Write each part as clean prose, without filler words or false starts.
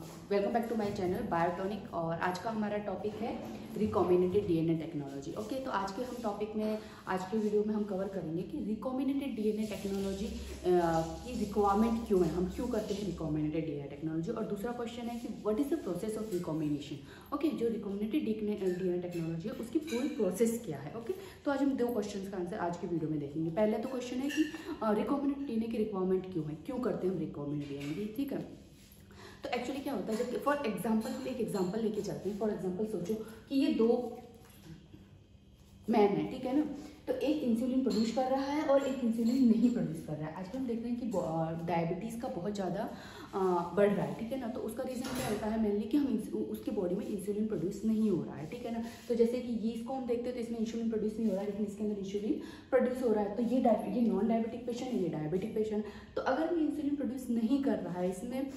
Welcome back to my channel Biotonic. और आज का हमारा टॉपिक है रिकॉम्बिनेटेड डीएनए टेक्नोलॉजी। ओके, तो आज के हम टॉपिक में आज के वीडियो में हम कवर करेंगे कि रिकॉम्बिनेटेड डीएनए टेक्नोलॉजी की रिक्वायरमेंट क्यों है, हम क्यों करते हैं रिकॉम्बिनेटेड डीएनए टेक्नोलॉजी। और दूसरा क्वेश्चन है कि what is the process of recombination. Okay, जो रिकॉम्बिनेटेड डीएनए टेक्नोलॉजी है उसकी पूरी प्रोसेस क्या है। ओके, तो आज हम दो क्वेश्चन का आंसर आज की वीडियो में देखेंगे। पहला तो क्वेश्चन है कि रिकॉम्बिनेटेड डीएनए की रिक्वायरमेंट क्यों है, क्यों करते हैं हम रिकॉम्बिनेटेड डीएनए। ठीक है, तो एक्चुअली क्या होता है, जब फॉर एग्जांपल हम एक एग्जांपल लेके चलते हैं। फॉर एग्जांपल सोचो कि ये दो मैन है, ठीक है ना। तो एक इंसुलिन प्रोड्यूस कर रहा है और एक इंसुलिन नहीं प्रोड्यूस कर रहा है। आजकल हम देख रहे हैं कि डायबिटीज़ का बहुत ज़्यादा बढ़ रहा है, ठीक है ना। तो उसका रीज़न क्या होता है मेनली कि हम उसके बॉडी में इंसुलिन प्रोड्यूस नहीं हो रहा है, ठीक है ना। तो जैसे कि ये इसको हम देखते हैं तो इसमें इंसुलिन प्रोड्यूस नहीं हो रहा है, लेकिन इसके अंदर इंसुलिन प्रोड्यूस हो रहा है। तो ये नॉन डायबिटिक पेशेंट, ये डायबिटिक पेशेंट। तो अगर ये इंसुलिन प्रोड्यूस नहीं कर रहा है, इसमें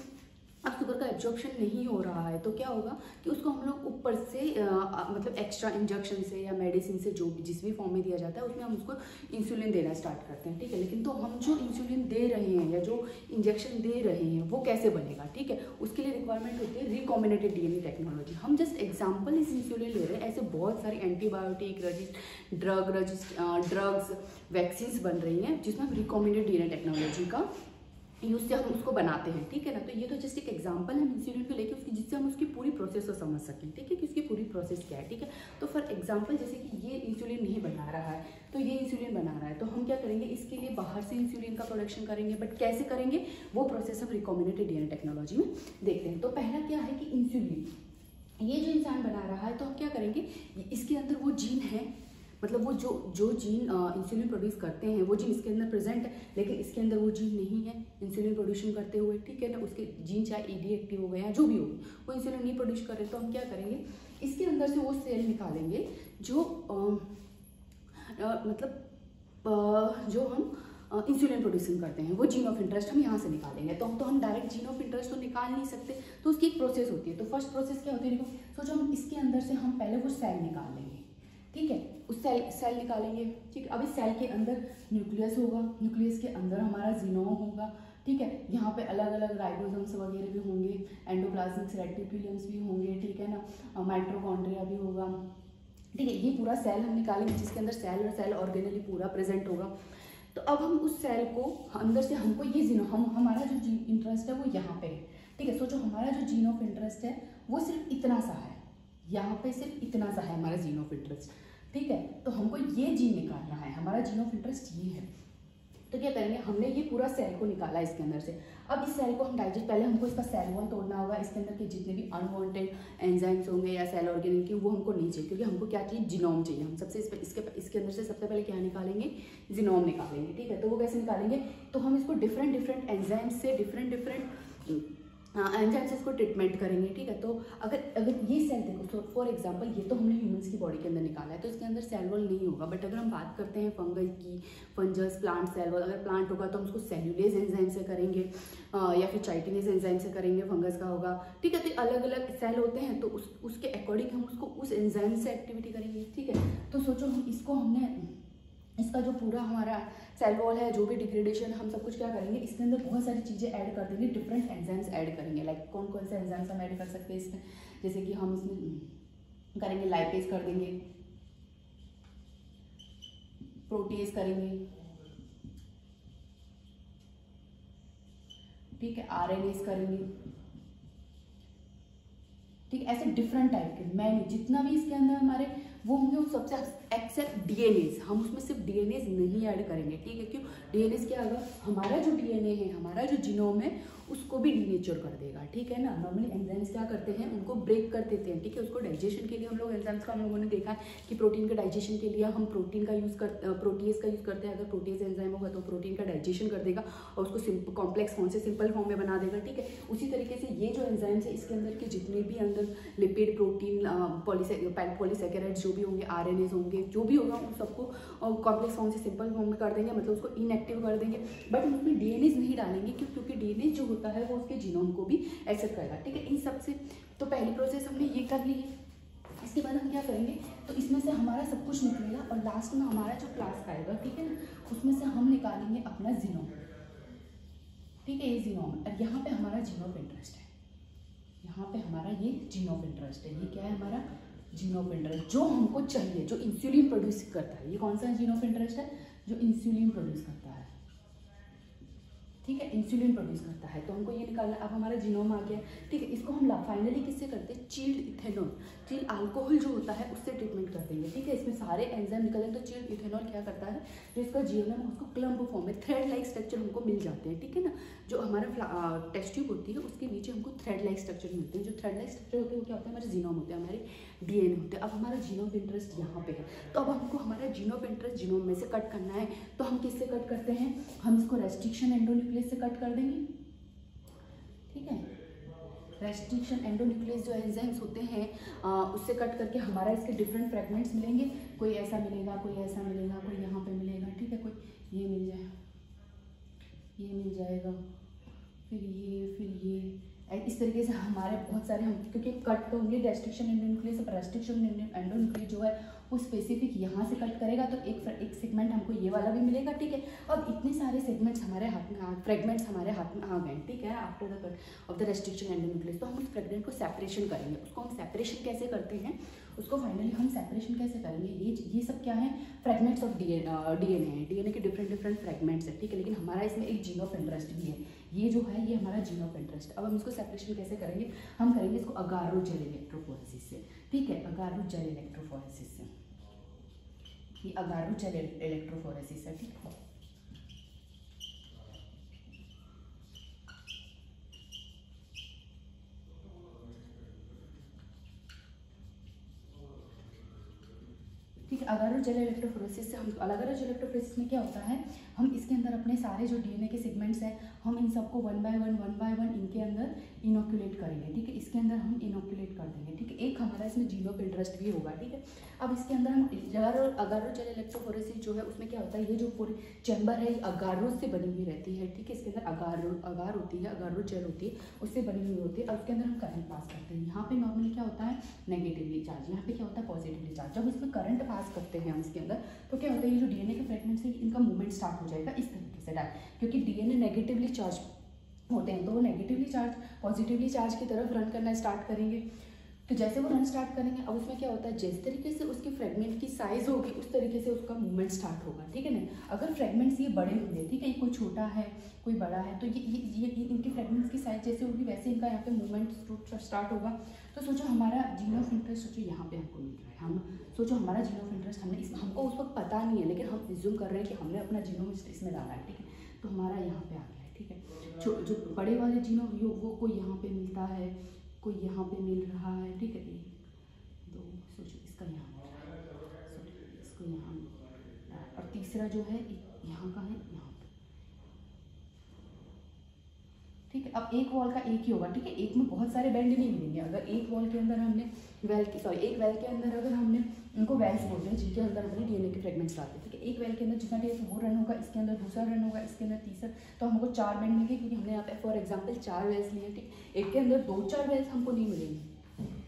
अब शुगर का एब्जॉर्प्शन नहीं हो रहा है, तो क्या होगा कि उसको हम लोग ऊपर से मतलब एक्स्ट्रा इंजेक्शन से या मेडिसिन से जो भी जिस भी फॉर्म में दिया जाता है उसमें हम उसको इंसुलिन देना स्टार्ट करते हैं, ठीक है। लेकिन तो हम जो इंसुलिन दे रहे हैं या जो इंजेक्शन दे रहे हैं वो कैसे बनेगा, ठीक है। उसके लिए रिक्वायरमेंट होती है रिकॉम्बिनेटेड डीएनए टेक्नोलॉजी। हम जस्ट एग्जाम्पल इस इंसुलिन ले रहे हैं, ऐसे बहुत सारी एंटीबायोटिक ड्रग्स वैक्सीन्स बन रही हैं जिसमें हम रिकॉम्बिनेटेड डीएनए टेक्नोलॉजी का यूज से हम उसको बनाते हैं, ठीक है ना। तो ये तो जस्ट एक एग्जांपल है इंसुलिन को लेके उसकी, जिससे हम उसकी पूरी प्रोसेस को समझ सकें, ठीक है, कि उसकी पूरी प्रोसेस क्या है, ठीक है। तो फॉर एग्जांपल जैसे कि ये इंसुलिन नहीं बना रहा है, तो ये इंसुलिन बना रहा है, तो हम क्या करेंगे, इसके लिए बाहर से इंसुलिन का प्रोडक्शन करेंगे। बट कैसे करेंगे वो प्रोसेस हम रिकॉम्बिनेटेड डीएनए टेक्नोलॉजी में देखते हैं। तो पहला क्या है कि इंसुलिन ये जो इंसान बना रहा है, तो हम क्या करेंगे, इसके अंदर वो जीन है, मतलब वो जो जीन इंसुलिन प्रोड्यूस करते हैं वो जीन इसके अंदर प्रेजेंट है, लेकिन इसके अंदर वो जीन नहीं है इंसुलिन प्रोड्यूशन करते हुए, ठीक है ना। उसके जीन चाहे ईडी एक्टिव हो गए या जो भी हो, वो इंसुलिन नहीं प्रोड्यूस कर रहे, तो हम क्या करेंगे, इसके अंदर से वो सेल निकालेंगे जो जो हम इंसुलिन प्रोड्यूसिंग करते हैं, वो जीन ऑफ इंटरेस्ट हम यहाँ से निकालेंगे। तो हम डायरेक्ट जीन ऑफ इंटरेस्ट तो निकाल नहीं सकते, तो उसकी एक प्रोसेस होती है। तो फर्स्ट प्रोसेस क्या होती है, देखो सोचो हम इसके अंदर से हम पहले वो सेल निकाल लेंगे, ठीक है। उस सेल निकालेंगे, ठीक है। अब इस सेल के अंदर न्यूक्लियस होगा, न्यूक्लियस के अंदर हमारा जीनोम होगा, ठीक है। यहाँ पे अलग अलग राइबोसोम्स वगैरह भी होंगे, एंडोप्लाज्मिक रेटिकुलम्स भी होंगे, ठीक है ना, माइटोकॉन्ड्रिया भी होगा, ठीक है। ये पूरा सेल हम निकालेंगे जिसके अंदर सेल और सेल ऑर्गेनली पूरा प्रेजेंट होगा। तो अब हम उस सेल को अंदर से हमको ये हमारा जो जीन इंटरेस्ट है वो यहाँ पे है, ठीक है। सोचो हमारा जो जीन ऑफ इंटरेस्ट है वो सिर्फ इतना सा है, यहाँ पे सिर्फ इतना सा है हमारा जीन ऑफ इंटरेस्ट, ठीक है। तो हमको ये जीन निकालना है, हमारा जीन ऑफ इंटरेस्ट ये है। तो क्या करेंगे, हमने ये पूरा सेल को निकाला इसके अंदर से। अब इस सेल को हम डाइजेस्ट, पहले हमको इसका सेल वॉल तोड़ना होगा, इसके अंदर के जितने भी अनवांटेड एंजाइम्स होंगे या सेल ऑर्गेनल के, वो हमको नहीं चाहिए, क्योंकि हमको क्या चाहिए, जीनोम चाहिए। हम सबसे इसके अंदर से सबसे पहले क्या निकालेंगे, जीनोम निकालेंगे, ठीक है। तो वो कैसे निकालेंगे, तो हम इसको डिफरेंट एंजाइम्स से डिफरेंट एंजाइम्स इसको ट्रीटमेंट करेंगे, ठीक है। तो अगर ये सेल देखो, तो फॉर एग्जांपल ये तो हमने ह्यूमंस की बॉडी के अंदर निकाला है, तो इसके अंदर सेल वॉल नहीं होगा। बट अगर हम बात करते हैं फंगस की, फंजस प्लांट सेल वॉल, अगर प्लांट होगा तो हम उसको सेल्यूलेज एंजाइम से करेंगे या फिर चाइटिनेज एंजाइम से करेंगे, फंगस का होगा, ठीक है। तो अलग अलग सेल होते हैं, तो उसके अकॉर्डिंग हम उसको उस एंजाइम से एक्टिविटी करेंगे, ठीक है। तो सोचो हमने इसका जो पूरा हमारा सेल वॉल है, जो भी डिग्रेडेशन, हम सब कुछ क्या करेंगे, इसके अंदर बहुत सारी चीज़ें ऐड कर देंगे, डिफरेंट एंजाइम्स ऐड करेंगे। लाइक कौन कौन से एंजाइम्स हम ऐड कर सकते हैं इसमें, जैसे कि हम इसमें करेंगे लाइपेज कर देंगे, प्रोटीज करेंगे, ठीक है, आरएनएस करेंगे, ठीक है। ऐसे डिफरेंट टाइप के मैंने जितना भी इसके अंदर हमारे वो होंगे, वो सबसे एक्सेप्ट डीएनएज, हम उसमें सिर्फ डीएनएज नहीं ऐड करेंगे, ठीक है। क्यों, डीएनएज क्या होगा, हमारा जो डीएनए है, हमारा जो जीनोम है, उसको भी डीनेचर कर देगा, ठीक है ना। नॉर्मली एंजाइम्स क्या करते हैं, उनको ब्रेक कर देते हैं, ठीक है। उसको डाइजेशन के लिए हम लोग एंजाइम्स का हम लोगों ने देखा है कि प्रोटीन के डाइजेशन के लिए हम प्रोटीन का यूज़ प्रोटीज का यूज़ करते हैं। अगर प्रोटीज एंजाइम होगा तो प्रोटीन का डाइजेशन कर देगा और उसको कॉम्प्लेक्स फॉर्म से सिंपल फॉर्म में बना देगा, ठीक है। उसी तरीके से ये जो एंजाइम्स है, इसके अंदर के जितने भी अंदर लिपिड, प्रोटीन, पॉलीसेकेराइड्स जो भी होंगे, आरएनएस होंगे, जो भी होगा, उन सबको कॉम्प्लेक्स फॉर्म से सिंपल फॉर्म में कर देंगे, मतलब उसको इनएक्टिव कर देंगे। बट उसमें डीएनएज नहीं डालेंगे, क्योंकि डीएनएज जो होता है वो उसके जीनोम को भी एक्सेप्ट करेगा, ठीक है। इन सबसे तो पहली प्रोसेस हमने ये कर ली है। इसके बाद हम क्या करेंगे, तो इसमें से हमारा सब कुछ निकलेगा और लास्ट में हमारा जो क्लास आएगा, ठीक है ना, उसमें से हम निकालेंगे अपना जीनोम, ठीक है। ये जीनोम, और यहाँ पे हमारा जीन ऑफ इंटरेस्ट है, यहाँ पे हमारा ये जीन ऑफ इंटरेस्ट है। ये क्या है हमारा जीन ऑफ इंटरेस्ट, जो हमको चाहिए, जो इंसुलिन प्रोड्यूस करता है। ये कौन सा जीन ऑफ इंटरेस्ट है? जो इंसुलिन प्रोड्यूस करता है, ठीक है, इंसुलिन प्रोड्यूस करता है। तो हमको ये निकालना, अब हमारा जीनोम आ गया, ठीक है। इसको हम फाइनली किससे करते हैं? चिल्ड इथेनॉल, चिल्ड अल्कोहल जो होता है उससे ट्रीटमेंट कर देंगे, ठीक है। इसमें सारे एंजाइम निकल जाए। तो चिल्ड इथेनॉल क्या करता है? जो इसका जीएनएम है उसको क्लम्प फॉर्म में थ्रेड लाइक स्ट्रक्चर हमको मिल जाते हैं, ठीक है ना। जो हमारा टेस्ट ट्यूब होती है उसके नीचे हमको थ्रेड लाइक स्ट्रक्चर मिलते हैं। जो थ्रेड लाइक स्ट्रक्चर होते हैं वो क्या होता है? हमारे जीनोम होते हैं, हमारे डीएनए होते हैं। अब हमारा जीन ऑफ इंटरेस्ट यहाँ पे है, तो अब हमको हमारा जीन ऑफ इंटरेस्ट जीनोम में से कट करना है। तो हम किससे कट करते हैं? हम इसको रेस्ट्रिक्शन एंडोन्यूक्लियस से कट कर देंगे, ठीक है। रेस्ट्रिक्शन एंडोन्यूक्लियस जो एंजाइम्स होते हैं उससे कट करके हमारा इसके डिफरेंट फ्रेगमेंट्स मिलेंगे। कोई ऐसा मिलेगा, कोई ऐसा मिलेगा, कोई यहाँ पे मिलेगा, ठीक है। कोई ये मिल जाएगा, ये मिल जाएगा, फिर ये इस तरीके से हमारे बहुत सारे हम, क्योंकि कट होंगे रेस्ट्रिक्शन एंडोन्यूक्लियस। अब रेस्ट्रिक्शन एंडोन्यूक्लियस जो है वो स्पेसिफिक यहाँ से कट करेगा, तो एक सेगमेंट हमको ये वाला भी मिलेगा, ठीक है। अब इतने सारे सेगमेंट्स हमारे हाथ में फ्रेगमेंट्स हमारे हाथ में आ गए, ठीक है, after the cut off the restriction endonuclease. तो हम उस फ्रेगमेंट को सेपरेशन करेंगे। उसको हम सेपरेशन कैसे करते हैं? उसको फाइनली हम सेपरेशन कैसे करेंगे? ये सब क्या है? फ्रेगमेंट्स ऑफ डीएनए है। डीएनए के डिफरेंट फ्रेगमेंट्स है, ठीक है। लेकिन हमारा इसमें एक जीन ऑफ इंटरेस्ट भी है। ये जो है ये हमारा जीन ऑफ इंटरेस्ट। अब हम इसको सेपरेशन कैसे करेंगे? हम करेंगे इसको अगारो जेल इलेक्ट्रोफोरेसिस से, ठीक है, अगारो जेल इलेक्ट्रोफोरेसिस से। ये अगारो जेल इलेक्ट्रोफोरेसिस है, ठीक है। ठीक है, अगारो जेल इलेक्ट्रोफोरेसिस से हम अगारो जेल इलेक्ट्रोफोरेसिस में क्या होता है? हम इसके अंदर अपने सारे जो डीएनए के सेगमेंट्स हैं हम इन सबको वन बाय वन इनके अंदर इनोक्यूलेट करेंगे, ठीक है। इसके अंदर हम इनोक्यूलेट कर देंगे, ठीक है। एक हमारा इसमें जीन ऑफ इंटरेस्ट भी होगा, ठीक है। अब इसके अंदर हम अगारो जेल इलेक्ट्रोफोरेसिस जो है उसमें क्या होता है? ये जो पूरी चैम्बर है ये अगारो से बनी हुई रहती है, ठीक है। इसके अंदर अगार होती है, अगारो जेल होती है, उससे बनी हुई होती है। और उसके अंदर हम करंट पास करते हैं। यहाँ पे नॉर्मली क्या होता है? नेगेटिवली चार्ज, यहाँ पे क्या होता है? Positively charge. जब इसमें करंट पास करते हैं हम इसके अंदर, तो क्या होता है? ये जो डीएनए के फ्रेगमेंट्स है इनका मूवमेंट स्टार्ट हो जाएगा इस तरीके से डायरेक्ट, क्योंकि डीएनए नेगेटिवली चार्ज होते हैं, तो वो नेगेटिवली चार्ज पॉजिटिवली चार्ज की तरफ रन करना स्टार्ट करेंगे। तो जैसे वो रन स्टार्ट करेंगे, अब उसमें क्या होता है? जिस तरीके से उसकी फ्रेगमेंट की साइज होगी उस तरीके से उसका मूवमेंट स्टार्ट होगा, ठीक है ना। अगर फ्रेगमेंट्स ये बड़े होंगे, ठीक है, कोई छोटा है कोई बड़ा है, तो ये इनके फ्रेगमेंट्स की साइज जैसे होगी वैसे इनका यहाँ पे मूवमेंट स्टार्ट होगा। तो सोचो हमारा जीन ऑफ इंटरेस्ट सोचो यहाँ पे हमको मिल रहा है। हम सोचो हमारा जीन ऑफ इंटरेस्ट हमको उस वक्त पता नहीं है, लेकिन हम एज्यूम कर रहे हैं कि हमने अपना जीनोम इसमें डाला है, ठीक है। तो हमारा यहाँ पे आ गया है, ठीक है। जो बड़े वाले जीनोम वो कोई यहाँ पे मिलता है, कोई यहाँ पे मिल रहा है, ठीक है। 1 2 सोचो इसका यहाँ मिल रहा है, सोचो इसको यहाँ मिल रहा है, और तीसरा जो है यहाँ का है यहाँ पे, ठीक है। अब एक वॉल का एक ही होगा, ठीक है। एक में बहुत सारे बेंड नहीं मिलेंगे। अगर एक वॉल के अंदर हमने एक वेल के अंदर अगर हमने उनको वेल्स बोलते हैं जिनके अंदर हमने डीएनए के फ्रेगमेंट्स डालते हैं, ठीक है। एक वेल के अंदर जितना डीएनए वो रन होगा, इसके अंदर दूसरा रन होगा, इसके अंदर तीसरा, तो हमको 4 बेंड मिलेंगे, क्योंकि हमने यहाँ पे फॉर एग्जाम्पल 4 वेल्स लिए, ठीक। एक के अंदर 2-4 वेल्स हमको नहीं मिलेंगे,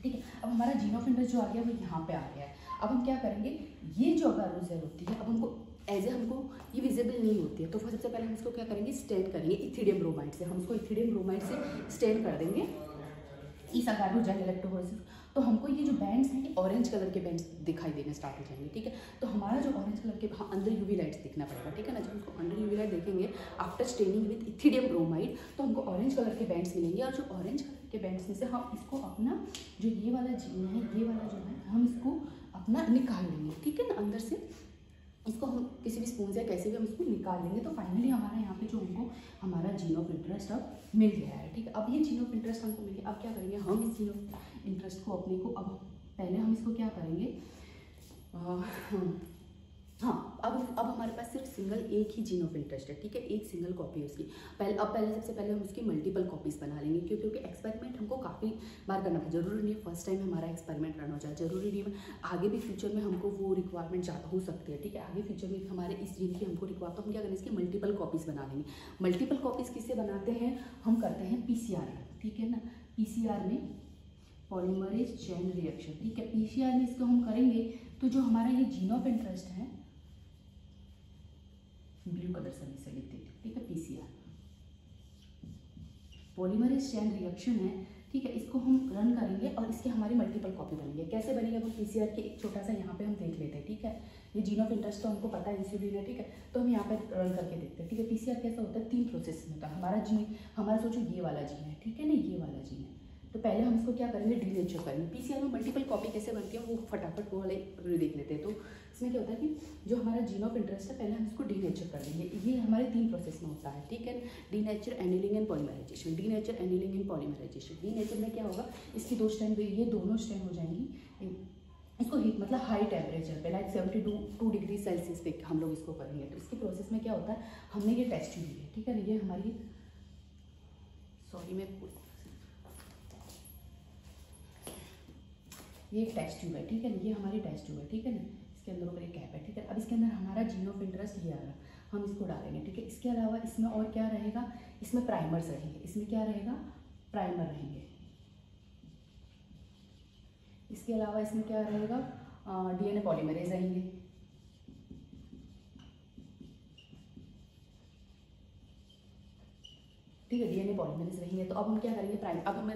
ठीक है। अब हमारा जीन ऑफ इंटरेस्ट जो आ गया वो यहाँ पे आ गया है। अब हम क्या करेंगे? ये जो अगारो जेल होती है, अब हमको हमको ये विजिबल नहीं होती है, तो सबसे पहले हम इसको क्या करेंगे? स्टेन करेंगे इथिडियम ब्रोमाइड से। हम इसको इथिडियम ब्रोमाइड से स्टेन कर देंगे इस अगारो जेल इलेक्ट्रोफोरेसिस। तो हमको ये जो बैंड्स हैं ये ऑरेंज कलर के बैंड्स दिखाई देने स्टार्ट हो जाएंगे, ठीक है। तो हमारा जो ऑरेंज कलर के अंदर यूवी लाइट्स दिखना पड़ेगा, ठीक है ना। जब हमको अंदर यूवी लाइट देखेंगे after staining with ethidium bromide, तो हमको ऑरेंज कलर के बैंड्स मिलेंगे। और जो ऑरेंज कलर के बैंड्स में से हम इसको अपना जो ये वाला जीन है, ये वाला जो है हम इसको अपना निकाल लेंगे, ठीक है ना। अंदर से इसको हम किसी भी स्पून से कैसे भी हम इसको निकाल लेंगे। तो फाइनली हमारा यहाँ पे जो हमको हमारा जीन ऑफ इंटरेस्ट अब मिल गया है, ठीक है। अब ये जीन ऑफ इंटरेस्ट हमको मिल गया। अब क्या करेंगे हम इस जीन ऑफ इंटरेस्ट को अपने को, अब पहले हम इसको क्या करेंगे? अब हमारे पास सिर्फ सिंगल एक ही जीन ऑफ इंटरेस्ट है, ठीक है। एक सिंगल कॉपी है उसकी। पहले सबसे पहले हम उसकी मल्टीपल कॉपीज़ बना लेंगे, क्योंकि एक्सपेरिमेंट हमको काफ़ी बार करना है। जरूरी नहीं है फर्स्ट टाइम हमारा एक्सपेरिमेंट रन हो जाए, जरूरी नहीं है। आगे भी फ्यूचर में हमको वो रिक्वायरमेंट ज़्यादा हो सकती है, ठीक है। आगे फ्यूचर में हमारे इस जीन की हमको रिक्वायर, तो हम क्या करेंगे? इसकी मल्टीपल कॉपीज़ बना लेंगे। मल्टीपल कॉपीज़ किससे बनाते हैं? हम करते हैं PCR में, ठीक है ना। PCR में पॉलीमरेज चेन रिएक्शन, ठीक है। PCR में इसको हम करेंगे तो जो हमारा ये जीन ऑफ इंटरेस्ट है, ब्लू कलर से इसे लिख देते, ठीक है। PCR पॉलीमरेज चेन रिएक्शन है, ठीक है। इसको हम रन करेंगे और इसकी हमारी मल्टीपल कॉपी बनेंगे। कैसे बनेंगे वो पीसीआर के एक छोटा सा यहाँ पे हम देख लेते हैं, ठीक है। ये जीन ऑफ इंटरेस्ट तो हमको पता है इंसुलिन है, ठीक है, तो हम यहाँ पे रन करके देखते हैं, ठीक है। पीसीआर कैसा होता है, 3 प्रोसेस में होता है। हमारा सोचो ये वाला जीन है, ठीक है ना, ये वाला जीन है, तो पहले हम इसको क्या करेंगे, डीनेचर करेंगे। पीसीआर में मल्टीपल कॉपी कैसे बनती है वो फटाफट वो वाले देख लेते हैं। तो इसमें क्या होता है कि जो हमारा जीन ऑफ इंटरेस्ट है पहले हम इसको डीनेचर कर देंगे। ये हमारे 3 प्रोसेस में होता है, ठीक है। Denature, annealing and polymerisation. Denature, annealing and polymerisation. Denature में क्या होगा, इसकी 2 स्ट्रैंड, ये दोनों स्ट्रैंड हो जाएंगी। इसको हीट मतलब हाई टेम्परेचर पे, लाइक 72 डिग्री सेल्सियस पे हम लोग इसको करेंगे। तो इसकी प्रोसेस में क्या होता है, हमने ये टेस्ट ट्यूब ली है, ठीक है ना, ये हमारी ये एक टेस्ट ट्यूब है, ठीक है ना, ये हमारी टेस्ट ट्यूब है, ठीक है ना, इसके अंदर ऊपर एक कैप है, ठीक है। अब इसके अंदर हमारा जीन ऑफ इंटरेस्ट ये आ रहा है, हम इसको डालेंगे, ठीक है। इसके अलावा इसमें और क्या रहेगा, इसमें प्राइमर्स रहेंगे। इसमें क्या रहेगा, प्राइमर रहेंगे। इसके अलावा इसमें क्या रहेगा, डीएनए पॉलीमरेज रहेंगे, ठीक है, डीएनए पॉलीमरेज रहेंगे। तो अब हम क्या करेंगे, अब हमें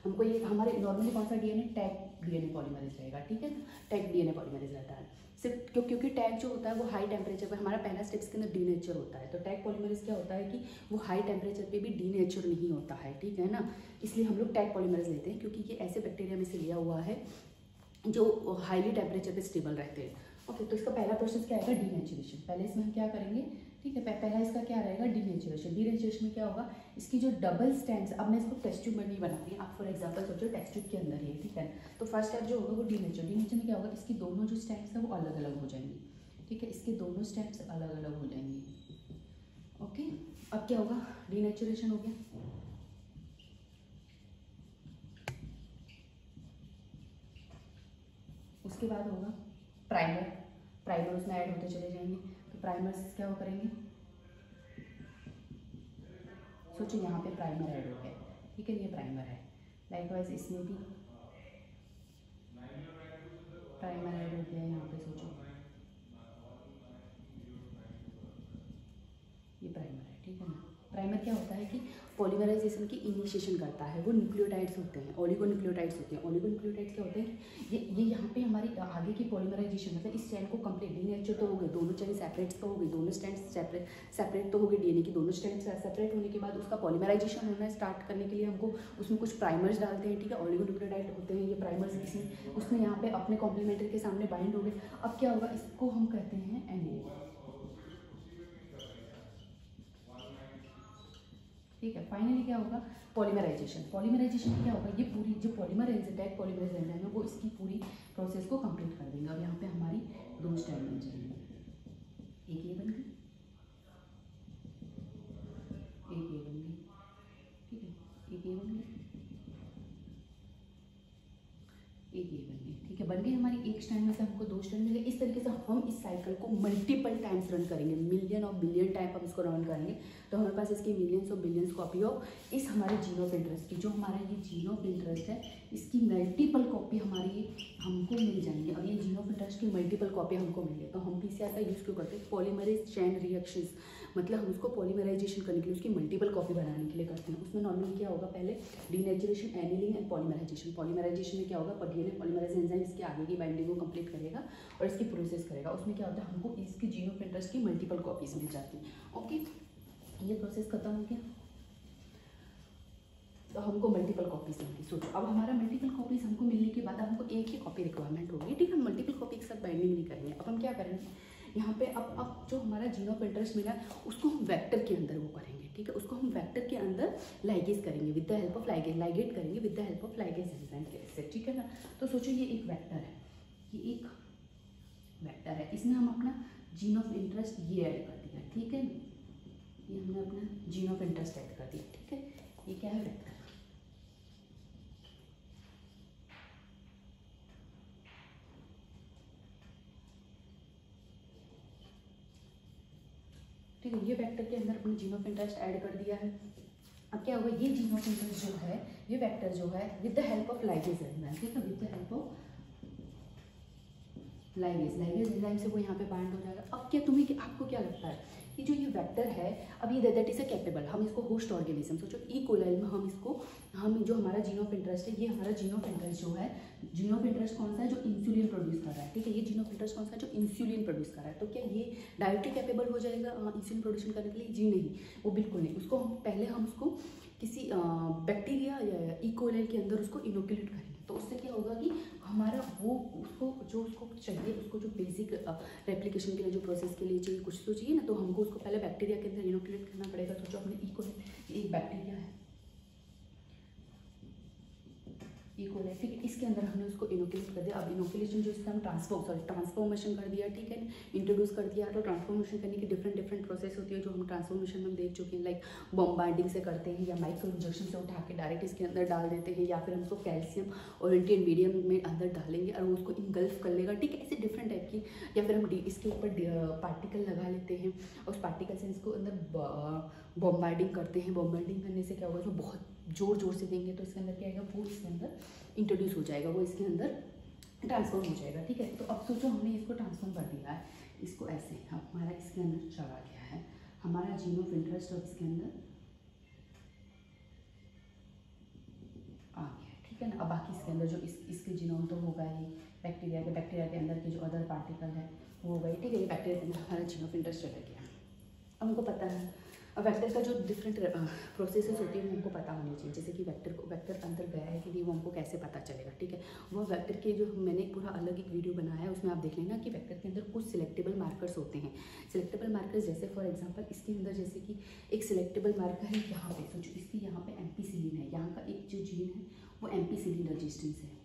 हमको ये हमारे नॉर्मली कौन सा डीएनए, टैग डीएनए पॉलीमरेज रहेगा, ठीक है। टैग डीएनए पॉलीमरेज रहता है सिर्फ क्योंकि टैग जो होता है वो हाई टेम्परेचर पे, हमारा पहला स्टेप्स के अंदर डीनेचर होता है। तो टैग पॉलीमरेज क्या होता है कि वो हाई टेम्परेचर पे भी डीनेचर नहीं होता है, ठीक है ना, इसलिए हम लोग टैग पॉलीमरेज लेते हैं क्योंकि ये ऐसे बैक्टीरिया में से लिया हुआ है जो हाईली टेम्परेचर पे स्टेबल रहते हैं। ओके, तो इसका पहला प्रोसेस क्या आएगा, डीनेचुरेशन। पहले इसमें हम क्या करेंगे, ठीक है, पहला इसका क्या रहेगा, डीनेचुरेशन। डीनेचुरेशन में क्या होगा, इसकी जो डबल स्टैंड्स, अब मैं इसको टेस्ट ट्यूब में नहीं बना रही, आप फॉर एग्जांपल सोचो टेस्ट ट्यूब के अंदर ही है, ठीक है। तो फर्स्ट स्टेप जो होगा वो डीनेचर। डीनेचर में क्या होगा, इसकी दोनों जो स्टैंड्स है वो अलग अलग हो जाएंगी, ठीक है, इसके दोनों स्टैंड्स अलग अलग हो जाएंगी। ओके, अब क्या होगा, डीनेचुरेशन हो गया। उसके बाद होगा प्राइमर उसमें ऐड होते चले जाएंगे। तो प्राइमर्स क्या वो करेंगे, सोचो यहाँ पे प्राइमर ऐड हो गया, ठीक है, ये प्राइमर है। लाइकवाइज इसमें भी प्राइमर ऐड हो गया है, यहाँ पे सोचो ये प्राइमर है, ठीक है ना। प्राइमर क्या होता है कि पॉलीमराइजेशन की इनिशिएशन करता है। वो न्यूक्लियोटाइड्स होते हैं, ओलिगोन्यूक्लियोटाइड्स होते हैं। ओलिगोन्यूक्लियोटाइड्स क्या होते हैं, ये यहाँ पे हमारी आगे की पॉलीमराइजेशन मतलब इस चैन को कंप्लीट, डीनेचर तो हो गए, दोनों चैन सेपरेट तो हो गई, दोनों स्ट्रैंड सेपरेट तो हो गए, डीएनए की दोनों स्ट्रैंड सेपरेट होने के बाद उसका पॉलीमराइजेशन होना स्टार्ट करने के लिए हमको उसमें कुछ प्राइमर्स डालते हैं, ठीक है। ओलिगोन्यूक्लियोटाइड होते हैं ये प्राइमर्स, उसमें यहाँ पे अपने कॉम्प्लीमेंट्री के सामने बाइंड हो गए। अब क्या होगा, इसको हम कहते हैं एनिलिंग, ठीक है। फाइनली क्या होगा, पॉलीमराइजेशन। पॉलीमराइजेशन क्या होगा, ये पूरी जो पॉलीमरेज टैग पॉलीमरेज एंजाइम है वो इसकी पूरी प्रोसेस को कंप्लीट कर देंगे। अब यहाँ पे हमारी 2 स्ट्रैंड बन जाएंगे, एक ये बन गई, एक ये बन गई, ठीक है, एक ये बन गई, एक ये बन गई, ठीक है। बन गई हमारी एक स्ट्रैंड में से हमको 2 स्ट्रैंड मिले। इस तरीके से हम इस साइकिल को मल्टीपल टाइम्स रन करेंगे, मिलियन और बिलियन टाइम हम इसको रन करेंगे। तो हमारे पास इसकी मिलियंस और बिलियंस कॉपी हो इस हमारे जीन ऑफ इंटरेस्ट की, जो हमारा ये जीन ऑफ इंटरेस्ट है इसकी मल्टीपल कॉपी हमारी हमको मिल जाएंगी। और ये जीन ऑफ इंटरेस्ट की मल्टीपल कॉपी हमको मिल गई तो हम पीसीआर का यूज़ क्यों करते हैं, पॉलीमरेज चेन रिएक्शंस, मतलब हम उसको पॉलीमराइजेशन करने के लिए उसकी मल्टीपल कॉपी बनाने के लिए करते हैं। उसमें नॉर्मली क्या होगा, पहले denaturation, annealing and polymerisation. Polymerisation में क्या होगा, डीएनए पॉलीमरेज एंजाइम इसके आगे की बाइंडिंग को कंप्लीट करेगा और इसकी प्रोसेस करेगा। उसमें क्या होता है, हमको इसकी जीन ऑफ इंटरेस्ट की मल्टीपल कॉपीज मिल जाती हैं। ओके, ये प्रोसेस खत्म हो गया तो हमको मल्टीपल कॉपीज मिलती। सोचो अब हमारा मल्टीपल कॉपीज हमको मिलने के बाद हमको एक ही कॉपी रिक्वायरमेंट होगी, ठीक है। हम मल्टीपल कॉपी के साथ बाइंडिंग नहीं करेंगे। अब हम क्या करेंगे, यहाँ पे अब जो हमारा जीन ऑफ इंटरेस्ट मिला उसको हम वेक्टर के अंदर वो करेंगे, ठीक है। उसको हम वेक्टर के अंदर लाइगेज करेंगे with the help of ligate करेंगे with the help of ligase enzyme से, ठीक है ना। तो सोचो ये एक वेक्टर है, ये एक वेक्टर है, इसमें हम अपना जीन ऑफ इंटरेस्ट ये ऐड कर दिया, ठीक है। ये हमने अपना जीन ऑफ इंटरेस्ट ऐड कर दिया, ठीक है। ये क्या है, वेक्टर। ठीक है, ये वेक्टर के अंदर अपने जीन ऑफ इंटरेस्ट ऐड कर दिया है। अब क्या होगा, ये जीन ऑफ इंटरेस्ट जो है, ये वेक्टर जो है with the help of ligase enzyme, ठीक है, with the help of ligase enzyme से वो यहाँ पे बाइंड हो जाएगा। अब क्या आपको क्या लगता है कि जो ये वेक्टर है, अब ये दैट इज अ कैपेबल, हम इसको होस्ट ऑर्गेनिज्म, सोचो ई कोलाई में हम जो हमारा जीन ऑफ इंटरेस्ट है, ये हमारा जीन ऑफ इंटरेस्ट जो है, जीन ऑफ इंटरेस्ट कौन सा है, जो इंसुलिन प्रोड्यूस कर रहा है, ठीक है। ये जीन ऑफ इंटरेस्ट कौन सा है, जो इंसुलिन प्रोड्यूस कर रहा है। तो क्या ये डायरेक्टली कैपेबल हो जाएगा इंसुलिन प्रोड्यूशन करने के लिए? जी नहीं, वो बिल्कुल नहीं। उसको हम उसको किसी बैक्टीरिया या ई कोलाई के अंदर उसको इनोकुलेट करेंगे, तो उससे क्या होगा कि हमारा उसको चाहिए, उसको जो बेसिक रेप्लिकेशन के लिए जो प्रोसेस के लिए चाहिए, कुछ तो चाहिए ना, तो हमको उसको पहले बैक्टीरिया के अंदर इनोकुलेट करना पड़ेगा। तो जो अपने ई कोलाई एक बैक्टीरिया है, ई कोलाई, ठीक है, इसके अंदर हमने उसको इनोकुलेट कर दिया। अब इनोकुलेशन जो इसका हम ट्रांसफॉर्मेशन कर दिया, ठीक है, इंट्रोड्यूस कर दिया। तो ट्रांसफॉर्मेशन करने की डिफरेंट प्रोसेस होती है, जो हम ट्रांसफॉर्मेशन में देख चुके हैं, लाइक बॉम्बार्डिंग से करते हैं, या माइक्रो इंजेक्शन से उठा के डायरेक्ट इसके अंदर डाल देते हैं, या फिर हम उसको कैल्शियम ओरिएंटेड मीडियम में अंदर डालेंगे और वो उसको इंगल्फ कर लेगा, ठीक है। ऐसे डिफरेंट टाइप की, या फिर हम इसके ऊपर पार्टिकल लगा लेते हैं, उस पार्टिकल से इसको अंदर बॉम्बार्डिंग करते हैं। बॉम्बार्डिंग करने से क्या होगा, जो बहुत जोर से देंगे तो इसके अंदर क्या आएगा, वो इसके अंदर इंट्रोड्यूस हो जाएगा, वो इसके अंदर ट्रांसफॉर्म हो जाएगा, ठीक है। तो अब सोचो हमने इसको ट्रांसफॉर्म कर दिया है, इसको ऐसे हमारा इसके अंदर चला गया है हमारा जीन ऑफ इंटरेस्ट, और इसके अंदर आ गया, ठीक है ना। अब बाकी इसके अंदर जो इसके जीनोम तो होगा ही, बैक्टीरिया के अंदर के जो अदर पार्टिकल है वो होगा ही, ठीक है। ये बैक्टीरिया के अंदर हमारा जीन ऑफ इंटरेस्ट चला गया। अब हमको पता है, अब वेक्टर का जो डिफरेंट प्रोसेसेस होती है वो हमको पता होनी चाहिए, जैसे कि वेक्टर अंदर गया है कि नहीं, वो हमको कैसे पता चलेगा, ठीक है। वो वेक्टर के जो मैंने पूरा अलग एक वीडियो बनाया है, उसमें आप देख लेना कि वेक्टर के अंदर कुछ सिलेक्टेबल मार्कर्स होते हैं। सिलेक्टेबल मार्कर्स जैसे फॉर एग्जांपल इसके अंदर जैसे कि एक सिलेक्टेबल मार्कर है यहाँ पे, सोचो इसकी यहाँ पे एम्पीसिलिन है, यहाँ का एक जो जीन है वो एम्पीसिलिन रेजिस्टेंस है,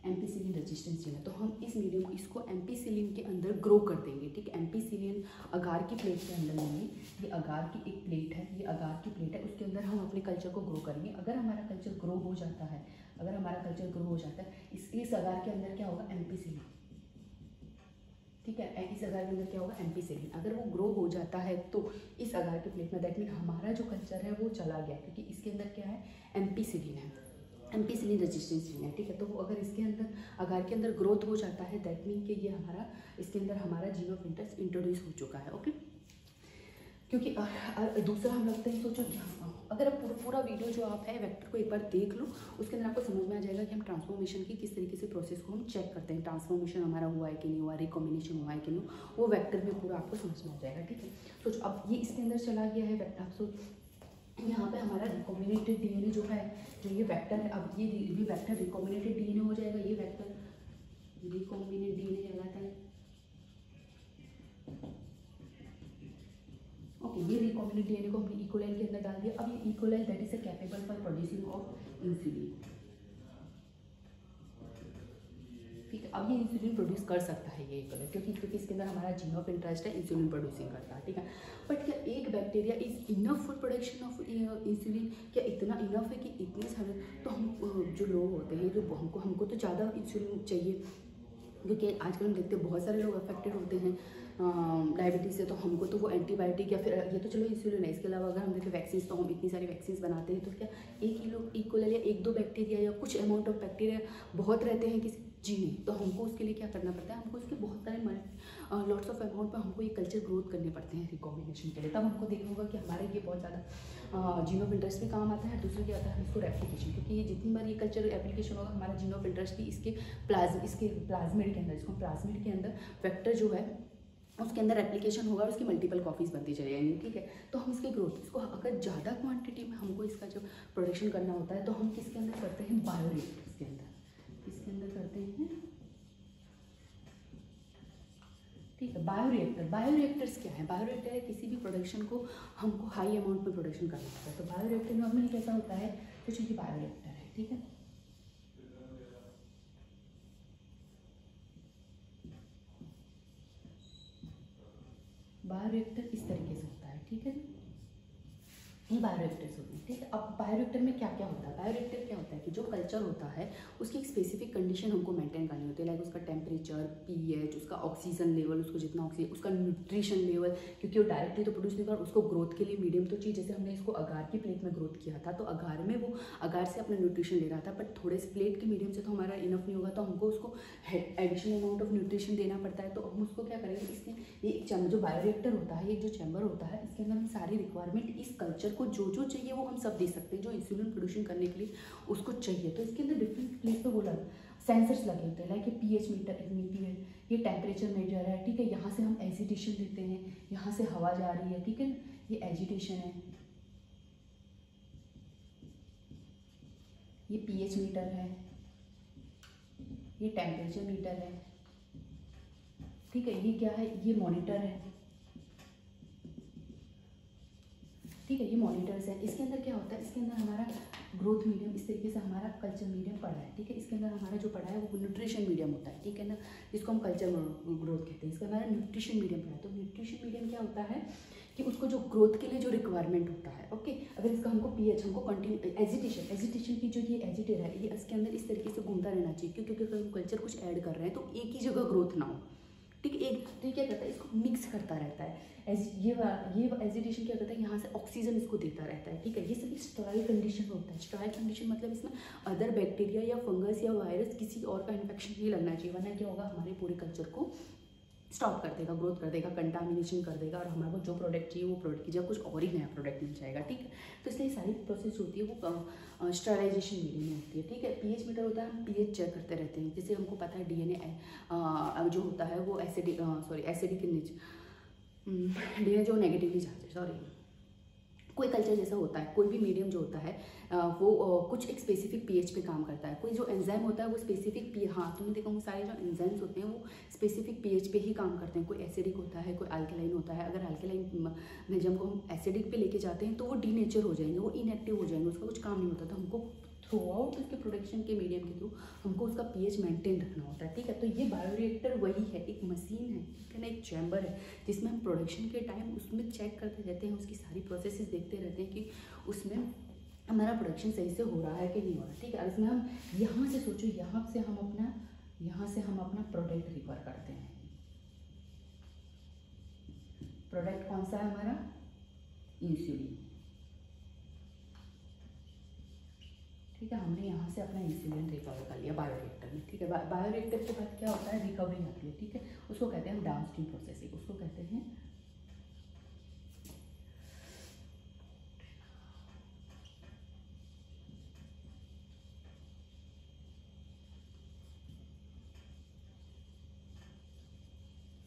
एम्पीसिलिन रेजिस्टेंस जीन है। तो हम इस मीडियम को इसको एम्पीसिलिन के अंदर ग्रो कर देंगे, ठीक है। एम्पीसिलिन अगार की प्लेट के अंदर लेंगे, ये अगार की एक प्लेट है, ये अगार की प्लेट है, उसके अंदर हम अपने कल्चर को ग्रो करेंगे। अगर हमारा कल्चर ग्रो हो जाता है, इस अगार के अंदर क्या होगा, एम्पीसिलिन, ठीक है। इस अगार के अंदर क्या होगा, एम्पीसिलिन। अगर वो ग्रो हो जाता है तो इस अगार की प्लेट में, दैट मीन हमारा जो कल्चर है वो चला गया, क्योंकि इसके अंदर क्या है, एम्पीसिलिन है, एम्पीसिलिन रेजिस्टेंस जीन है, ठीक है। तो वो अगर इसके अंदर अगार के अंदर ग्रोथ हो जाता है, दैट मीन कि ये इसके अंदर हमारा जीन ऑफ इंटरेस्ट इंट्रोड्यूस हो चुका है, ओके। क्योंकि दूसरा हम लगते हैं, सोचो अगर पूरा वीडियो जो आप है वेक्टर को एक बार देख लो, उसके अंदर आपको समझ में आ जाएगा कि हम ट्रांसफॉर्मेशन की किस तरीके से प्रोसेस को हम चेक करते हैं, ट्रांसफॉर्मेशन हमारा हुआ है कि नहीं हुआ, रिकॉम्बिनेशन हुआ है कि नहीं, वो वेक्टर में पूरा आपको समझ में आ जाएगा, ठीक है। सोचो अब ये इसके अंदर चला गया है वेक्टर, आप सोच यहाँ पे हमारा रिकॉम्बिनेटेड डीएनए जो है, जो ये वेक्टर है, अब ये वेक्टर रिकॉम्बिनेटेड डीएनए हो जाएगा, ये वेक्टर रिकॉम्बिनेट डीएनए कहलाता है, ओके। ये रिकॉम्बिनेट डीएनए को हमने इकोलाइल के अंदर डाल दिया। अब ये E coli that is capable for producing of insulin, ठीक है। अब ये इंसुलिन प्रोड्यूस कर सकता है ये इकोलाइल, क्योंकि इसके अंदर हमारा जीन ऑफ इंटरेस्ट है, इंसुलिन प्रोड्यूसिंग करता है, ठीक है। बट क्या एक bacteria is enough for production of insulin? क्या इतना इनफ है कि इतने सारे, तो हम जो लोग होते हैं, जो हमको तो ज़्यादा इंसुलिन चाहिए, क्योंकि आजकल हम देखते हैं बहुत सारे लोग अफेक्टेड होते हैं डायबिटीज़ से, तो हमको तो वो एंटीबायोटिक या फिर ये तो चलो इंसुलिन है, इसके अलावा अगर हम देखें वैक्सीन, तो हम इतनी सारी वैक्सीन बनाते हैं, तो क्या एक ही लोग इक्वल या एक दो बैक्टीरिया या कुछ अमाउंट ऑफ बैक्टीरिया बहुत रहते हैं किसी जी नहीं, तो हमको उसके लिए क्या करना पड़ता है, हमको उसके बहुत सारे लॉट्स ऑफ अमाउंट पर हमको ये कल्चर ग्रोथ करने पड़ते हैं रिकॉम्बिनेशन के लिए। तब हमको देखना होगा कि हमारे ये बहुत ज़्यादा जीन ऑफ इंटरेस्ट भी काम आता है। दूसरा क्या आता है, इसको रेप्लिकेशन, क्योंकि ये जितनी बार ये कल्चर एप्लीकेशन होगा, हमारा जीन ऑफ इंटरेस्ट भी इसके प्लाज्मिड के अंदर, इसको प्लाज्मिड के अंदर वेक्टर जो है उसके अंदर एप्लीकेशन होगा और उसकी मल्टीपल कॉपीज बनती चली जाएंगी, ठीक है। तो हम इसके ग्रोथ, इसको अगर ज़्यादा क्वांटिटी में हमको इसका जो प्रोडक्शन करना होता है, तो हम किसके अंदर करते हैं, बायोरिएक्टर्स के अंदर, इसके अंदर करते हैं, ठीक है। बायोरिएक्टर्स क्या है, बायोरिएक्टर है किसी भी प्रोडक्शन को हमको हाई अमाउंट में प्रोडक्शन करना होता है। तो बायोरिएक्टर नॉर्मली कैसा होता है, कुछ ये बायोरिएक्टर है, ठीक है। बायोरिएक्टर इस तरीके से होता है, ठीक है। ये बायोरिएक्टर्स होते हैं, ठीक है। अब बायोरिएक्टर में क्या क्या होता है, बायोरिएक्टर क्या होता है कि जो कल्चर होता है उसकी एक स्पेसिफिक कंडीशन हमको मेंटेन करनी होती है, लाइक उसका टेम्परेचर, पीएच, उसका ऑक्सीजन लेवल, उसको जितना ऑक्सीजन, उसका न्यूट्रिशन लेवल, क्योंकि वो डायरेक्टली तो प्रोड्यूस नहीं कर, उसको ग्रोथ के लिए मीडियम तो चाहिए। जैसे हमने इसको अगार की प्लेट में ग्रोथ किया था, तो अगार में वो अगार से अपना न्यूट्रिशन ले रहा था, बट थोड़े से प्लेट के मीडियम से तो हमारा इनफ नहीं होगा, तो हमको उसको एडिशनल अमाउंट ऑफ न्यूट्रिशन देना पड़ता है। तो हम उसको क्या करेंगे, इसमें ये एक चैम्बर, जो बायोरिएक्टर होता है, ये जो चैम्बर होता है, इसके अंदर हम सारी रिक्वायरमेंट इस कल्चर को जो जो चाहिए वो हम सब दे सकते हैं, जो इंसुलिन प्रोड्यूशन करने के लिए उसको चाहिए। तो इसके अंदर डिफरेंट प्लेस पे वो सेंसर्स लगे होते हैं, लाइक ये पीएच मीटर है, ये टेम्परेचर मेजर है, ठीक है। यहाँ से हम एजिटेशन देते हैं, यहाँ से हवा जा रही है, ठीक है, ये एजिटेशन है, ये पीएच मीटर है, ये टेम्परेचर मीटर है, ठीक है। ये क्या है, ये मॉनिटर है, ठीक है, ये मॉनिटर्स है। इसके अंदर क्या होता है, इसके अंदर हमारा ग्रोथ मीडियम, इस तरीके से हमारा कल्चर मीडियम पड़ा है, ठीक है। इसके अंदर हमारा जो पड़ा है वो न्यूट्रिशन मीडियम होता है, ठीक है ना, जिसको हम कल्चर ग्रोथ कहते हैं। इसका हमारा न्यूट्रिशन मीडियम पड़ा है। तो न्यूट्रिशन मीडियम क्या होता है कि उसको जो ग्रोथ के लिए जो रिक्वायरमेंट होता है, ओके। अगर इसका हमको पीएच, हमको कंटिन्यू एजिटेशन की जो ये एजिटेटर है, ये इसके अंदर इस तरीके से घूमता रहना चाहिए, क्योंकि अगर हम कल्चर कुछ ऐड कर रहे हैं तो एक ही जगह ग्रोथ ना हो, ठीक है। एक तो ये क्या करता है, इसको मिक्स करता रहता है। ये एजिटेशन क्या करता है, यहाँ से ऑक्सीजन इसको देता रहता है, ठीक है। ये सभी स्टेराइल कंडीशन होता है। स्टेराइल कंडीशन मतलब इसमें अदर बैक्टीरिया या फंगस या वायरस, किसी और का इन्फेक्शन नहीं लगना चाहिए, वरना क्या होगा, हमारे पूरे कल्चर को स्टॉप कर देगा, ग्रोथ कर देगा, कंटामिनेशन कर देगा, और हमारे को जो प्रोडक्ट चाहिए वो प्रोडक्ट की जगह कुछ और ही नया प्रोडक्ट मिल जाएगा, ठीक है। तो इसलिए सारी प्रोसेस होती है वो स्टरलाइजेशन मीडियम में होती है, ठीक है। पीएच मीटर होता है, हम पीएच चेक करते रहते हैं। जैसे हमको पता है डीएनए जो होता है वो एसिडिक डीएनए जो नेगेटिवली चार्ज है, कोई कल्चर जैसा होता है, कोई भी मीडियम जो होता है वो कुछ एक स्पेसिफिक पीएच पे काम करता है। कोई जो एंजाइम होता है वो स्पेसिफिक तुमने देखा वो सारे जो एंजाइम्स होते हैं वो स्पेसिफिक पीएच पे ही काम करते हैं। कोई एसिडिक होता है, कोई अल्कलाइन होता है। अगर अल्कलाइन मेडियम को हम एसिडिक पे लेके जाते हैं तो वो डीनेचर हो जाएंगे, वो इनएक्टिव हो जाएंगे, उसका कुछ काम नहीं होता। तो हमको थ्रू आउट उसके प्रोडक्शन के मीडियम के थ्रू हमको उसका पीएच मेंटेन रखना होता है, ठीक है। तो ये बायोरिएक्टर वही है, एक मशीन है, ठीक है ना, एक चैम्बर है, जिसमें हम प्रोडक्शन के टाइम उसमें चेक करते रहते हैं, उसकी सारी प्रोसेसेस देखते रहते हैं कि उसमें हमारा प्रोडक्शन सही से हो रहा है कि नहीं हो रहा है, ठीक है। और इसमें हम यहाँ से सोचो, यहाँ से हम अपना प्रोडक्ट रिकवर करते हैं। प्रोडक्ट कौन सा है हमारा, इंसुलिन, ठीक है। हमने यहाँ से अपना इंसुलिन रिकवर कर लिया बायोरिएक्टर में, ठीक है। बायोरिएक्टर के बाद क्या होता है, रिकवरी आती है, ठीक है। उसको कहते हैं हम डाउनस्ट्रीम प्रोसेसिंग, उसको कहते हैं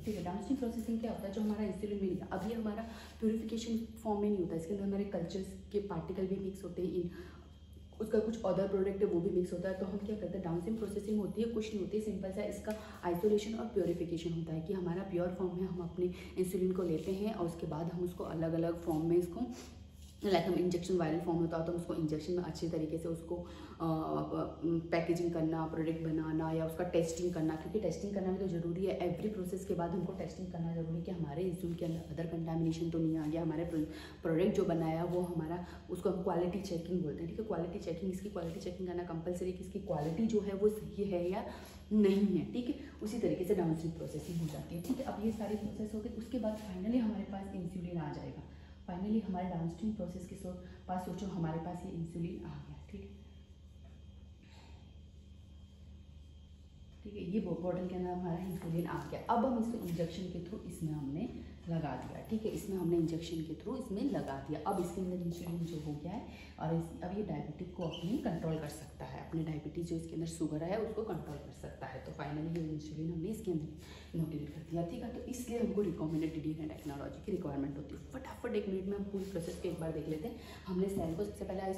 ठीक है। डाउनस्ट्रीम प्रोसेसिंग क्या होता है, जो हमारा इंसुलिन मिल गया, अभी हमारा प्यूरिफिकेशन फॉर्म में नहीं होता, इसके अंदर हमारे कल्चर्स के पार्टिकल भी मिक्स होते हैं, उसका कुछ अदर प्रोडक्ट है वो भी मिक्स होता है। तो हम क्या करते हैं, डाउनस्ट्रीम प्रोसेसिंग होती है, कुछ नहीं होती है, सिंपल सा इसका आइसोलेशन और प्योरिफिकेशन होता है कि हमारा प्योर फॉर्म में हम अपने इंसुलिन को लेते हैं और उसके बाद हम उसको अलग अलग फॉर्म में इसको लाइक हम इंजेक्शन वायरल फॉर्म होता है तो उसको इंजेक्शन में अच्छे तरीके से उसको पैकेजिंग करना, प्रोडक्ट बनाना या उसका टेस्टिंग करना, क्योंकि टेस्टिंग करना भी तो ज़रूरी है। एवरी प्रोसेस के बाद हमको टेस्टिंग करना ज़रूरी है कि हमारे इंसुलिन के अंदर अदर कंटामिनेशन तो नहीं आ गया, हमारे प्रोडक्ट जो बनाया वो हमारा, उसको हम क्वालिटी चेकिंग बोलते हैं, ठीक है। क्वालिटी चेकिंग, इसकी क्वालिटी चेकिंग करना कंपलसरी कि इसकी क्वालिटी जो है वो सही है या नहीं है, ठीक है। उसी तरीके से डाउनस्ट्रीम प्रोसेसिंग हो जाती है, ठीक है। अब ये सारी प्रोसेस हो गई, उसके बाद फाइनली हमारे पास इंसुलिन आ जाएगा। फाइनली हमारे डाउनस्ट्रीम प्रोसेस के पास सोचो हमारे पास ये इंसुलिन आ गया, ठीक है, ठीक है। ये बॉटल के अंदर हमारा इंसुलिन आ गया। अब हम इसको इंजेक्शन के थ्रू इसमें हमने लगा दिया, ठीक है। इसमें हमने इंजेक्शन के थ्रू इसमें लगा दिया। अब इसके अंदर इंसुलिन जो हो गया है और अब ये डायबिटिक को अपने कंट्रोल कर सकता है, अपने डायबिटीज जो इसके अंदर शुगर है उसको कंट्रोल कर सकता है। तो फाइनली ये इंसुलिन हमने इसके अंदर इनोकुलेट कर दिया, ठीक है। तो इसलिए हमको रिकॉमेंडेड डीएनए टेक्नोलॉजी की रिक्वायरमेंट होती है। फटाफट 1 मिनट में हम पूरी प्रोसेस को एक बार देख लेते हैं। हमने सेल को सबसे पहले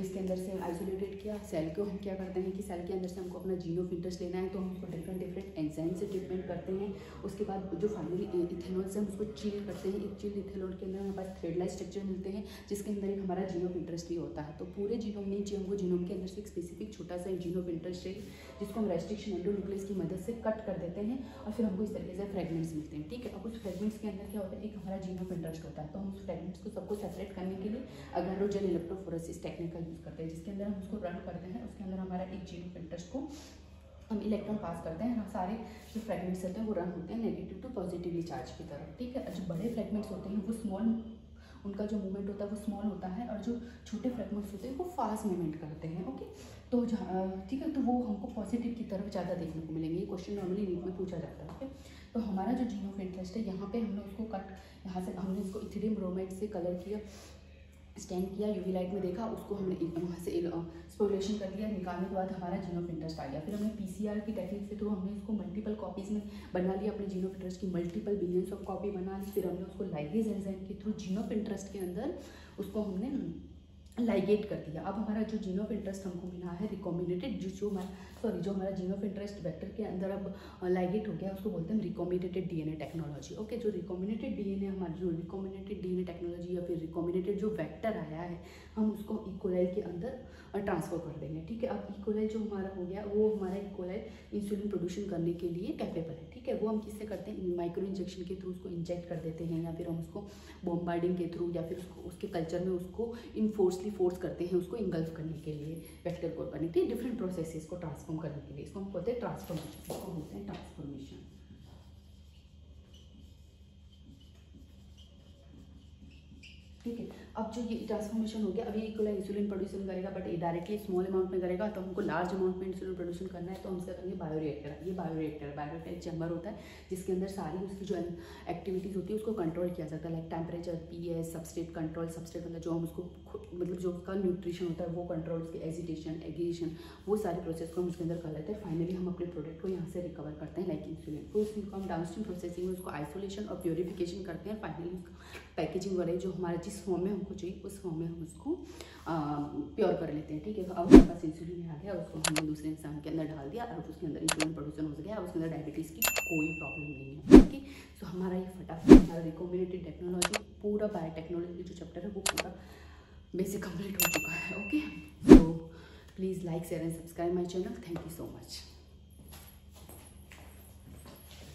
इसके अंदर से आइसोलेटेड किया। सेल को हम क्या करते हैं कि सेल के अंदर से हमको अपना जीन ऑफ इंटरेस्ट लेना है, तो हम उसको डिफरेंट एंजाइम से ट्रीटमेंट करते हैं। उसके बाद जो फाइनली इथेनॉल से हम उसको चिल करते हैं। एक चिल इथेनॉल के अंदर हमारे पास थ्रेड लाइक स्ट्रक्चर मिलते हैं, जिसके अंदर एक हमारा जीन ऑफ इंटरेस्ट भी होता है। तो पूरे जीनोम में हमको जीनोम के अंदर से एक स्पेसिफिक छोटा सा जीन ऑफ इंटरेस्ट है, जिसको हम रेस्ट्रिक्शन एंडोन्यूक्लियस की मदद से कट कर देते हैं और फिर हमको इस तरीके से फ्रेगमेंट्स मिलते हैं। ठीक है, अब उस फ्रेगमेंट्स के अंदर क्या होता है, एक हमारा जीन ऑफ इंटरेस्ट होता है। तो हम उस फ्रेगमेंट्स को सबको सेपरेट करने के लिए अगैरोजेल इलेक्ट्रोफोरेसिस टेक्निक का यूज़ करते हैं, जिसके अंदर हम उसको रन करते हैं। उसके अंदर हमारा एक जीन ऑफ इंटरेस्ट को हम इलेक्ट्रॉन पास करते हैं। सारे जो फ्रेगमेंट्स होते हैं वो रन होते हैं नेगेटिव टू पॉजिटिवली चार्ज की तरफ। ठीक है, जो बड़े फ्रेगमेंट्स होते हैं वो स्मॉल, उनका जो मूवमेंट होता है वो स्मॉल होता है, और जो छोटे फ्रेगमेंट्स होते हैं वो फास्ट मूवमेंट करते हैं। ओके, तो ठीक है, तो वो हमको पॉजिटिव की तरफ ज़्यादा देखने को मिलेंगे। ये क्वेश्चन नॉर्मली नीट में पूछा जाता है। ओके, तो हमारा जो जीन ऑफ इंटरेस्ट है, यहाँ पे हमने उसको कट, यहाँ से हमने इसको इथेरियम ब्रोमाइड से कलर किया, स्टैंड किया, यूवी लाइट में देखा, उसको हमने वहाँ से स्पोलेशन कर लिया। निकालने के बाद हमारा जीन ऑफ इंटरेस्ट आ गया। फिर हमने पीसीआर की टेक्निक से थ्रू हमने इसको मल्टीपल कॉपीज़ में बना लिया। अपने जीन ऑफ इंटरेस्ट की मल्टीपल बिलियंस ऑफ कॉपी बना ली। फिर हमने उसको लाइगेज एंजाइम के थ्रू जीन ऑफ इंटरेस्ट के अंदर उसको हमने लाइगेट कर दिया। अब हमारा जो जीन ऑफ इंटरेस्ट हमको मिला है रिकॉम्बिनेटेड, जो हमारा जीन ऑफ इंटरेस्ट वेक्टर के अंदर अब लाइगेट हो गया, उसको बोलते हैं रिकॉम्बिनेटेड डीएनए टेक्नोलॉजी। ओके, जो रिकॉम्बिनेटेड डीएनए हमारा जो रिकॉम्बिनेटेड डीएनए टेक्नोलॉजी या फिर रिकॉम्बिनेटेड जो वेक्टर आया है, हम उसको इकोलाई के अंदर ट्रांसफर कर देंगे। ठीक है, अब इकोलाई जो हमारा हो गया, वो हमारा इकोलाई इंसुलिन प्रोड्यूशन करने के लिए कैपेबल है। ठीक है, वो हम किससे करते हैं, माइक्रो इंजेक्शन के थ्रू उसको इंजेक्ट कर देते हैं, या फिर हम उसको बॉम्बार्डिंग के थ्रू, या फिर उसको उसके कल्चर में उसको फोर्स करते हैं उसको इंगल्फ करने के लिए, वेक्टर को करने के लिए, डिफरेंट प्रोसेसेस को ट्रांसफॉर्म करने के लिए। इसको हम बोलते हैं ट्रांसफॉर्मेशन, इसको बोलते हैं ट्रांसफॉर्मेशन। ठीक है, अब जो ये ट्रांसफॉर्मेशन हो गया, अभी इक्वलाई इंसुलिन प्रोड्यूसन करेगा, बट ये डायरेक्टली स्मॉल अमाउंट में करेगा। तो हमको लार्ज अमाउंट में इंसुलिन प्रोड्यूसन करना है, तो हम इसका करेंगे बायोरिएक्टर। ये बायोरिएक्टर एक चैम्बर होता है, जिसके अंदर सारी उसकी जो एक्टिविटीज़ होती है उसको कंट्रोल किया जाता है, like temperature, pH, substrate control. Substrate मतलब जो हम उसको मतलब जो उसका न्यूट्रिशन होता है वो कंट्रोल, उसकी एजिटेशन, एग्रीशन, वो सारे प्रोसेस को हम उसके अंदर कर लेते हैं। फाइनली हम अपने प्रोडक्ट को यहाँ से रिकवर करते हैं लाइक इंसुलिन। तो उसको हम डाउनस्ट्रीम प्रोसेसिंग में उसको आइसोलेशन और प्योरिफिकेशन करते हैं। फाइनली पैकेजिंग वगैरह जो हमारा जिस फॉर्म में हमको चाहिए उस फॉर्म में हम उसको प्योर कर लेते हैं। ठीक है, तो अब हमारे पास इंसुलिन आ गया, उसको हमने दूसरे इंसान के अंदर डाल दिया और उसके अंदर इंसुलिन प्रोड्यूसन हो गया, उसके अंदर डायबिटीज़ की कोई प्रॉब्लम नहीं है। ओके, सो हमारा ये फटाफट हमारा रिकॉम्बिनेटेड टेक्नोलॉजी पूरा बायोटेक्नोलॉजी जो चैप्टर है वो पूरा बेसिक कंप्लीट हो चुका है। ओके, तो please like, share and subscribe my channel. Thank you so much.